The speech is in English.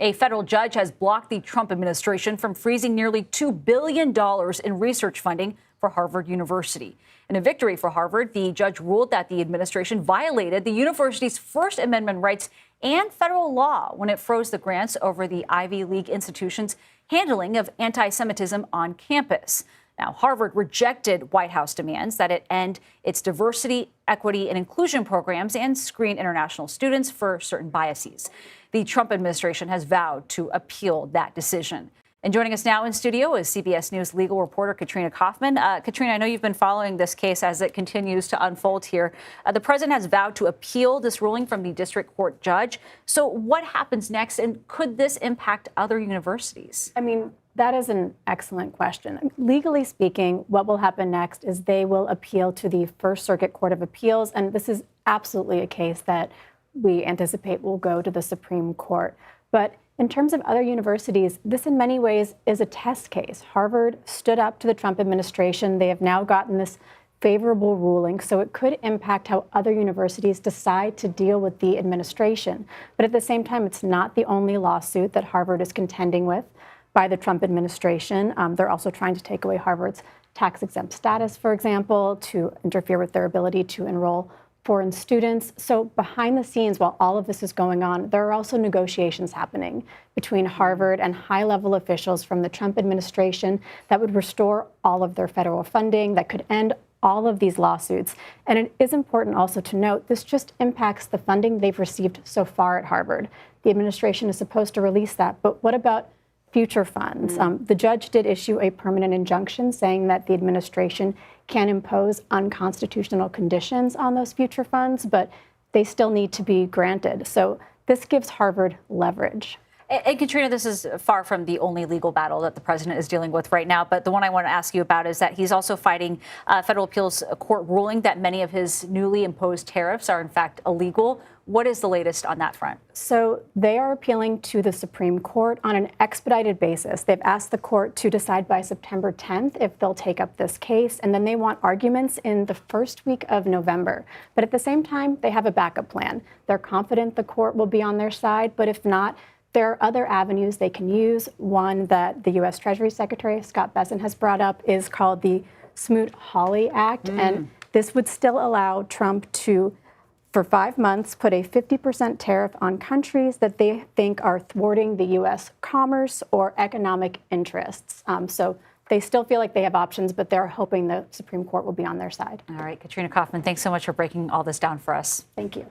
A federal judge has blocked the Trump administration from freezing nearly $2 billion in research funding for Harvard University. In a victory for Harvard, the judge ruled that the administration violated the university's First Amendment rights and federal law when it froze the grants over the Ivy League institution's handling of anti-Semitism on campus. Now, Harvard rejected White House demands that it end its diversity, equity, and inclusion programs and screen international students for certain biases. The Trump administration has vowed to appeal that decision. And joining us now in studio is CBS News legal reporter Katrina Kaufman. Katrina, I know you've been following this case as it continues to unfold here. The president has vowed to appeal this ruling from the district court judge. So what happens next, and could this impact other universities? I mean, that is an excellent question. Legally speaking, what will happen next is they will appeal to the First Circuit Court of Appeals, and this is absolutely a case that we anticipate will go to the Supreme Court. But in terms of other universities, this in many ways is a test case. Harvard stood up to the Trump administration. They have now gotten this favorable ruling, so it could impact how other universities decide to deal with the administration. But at the same time, it's not the only lawsuit that Harvard is contending with by the Trump administration. They're also trying to take away Harvard's tax-exempt status, for example, to interfere with their ability to enroll foreign students. So behind the scenes, while all of this is going on, there are also negotiations happening between Harvard and high-level officials from the Trump administration that would restore all of their federal funding, that could end all of these lawsuits. And it is important also to note, this just impacts the funding they've received so far at Harvard. The administration is supposed to release that, but what about future funds? The judge did issue a permanent injunction saying that the administration can impose unconstitutional conditions on those future funds, but they still need to be granted. So this gives Harvard leverage. And Katrina, this is far from the only legal battle that the president is dealing with right now. But the one I want to ask you about is that he's also fighting a federal appeals court ruling that many of his newly imposed tariffs are in fact illegal. What is the latest on that front? So they are appealing to the Supreme Court on an expedited basis. They've asked the court to decide by September 10th if they'll take up this case, and then they want arguments in the first week of November. But at the same time, they have a backup plan. They're confident the court will be on their side, but if not, there are other avenues they can use. One that the U.S. Treasury Secretary Scott Bessent has brought up is called the Smoot-Hawley Act, and this would still allow Trump to, for 5 months, put a 50% tariff on countries that they think are thwarting the U.S. commerce or economic interests. So they still feel like they have options, but they're hoping the Supreme Court will be on their side. All right, Katrina Kaufman, thanks so much for breaking all this down for us. Thank you.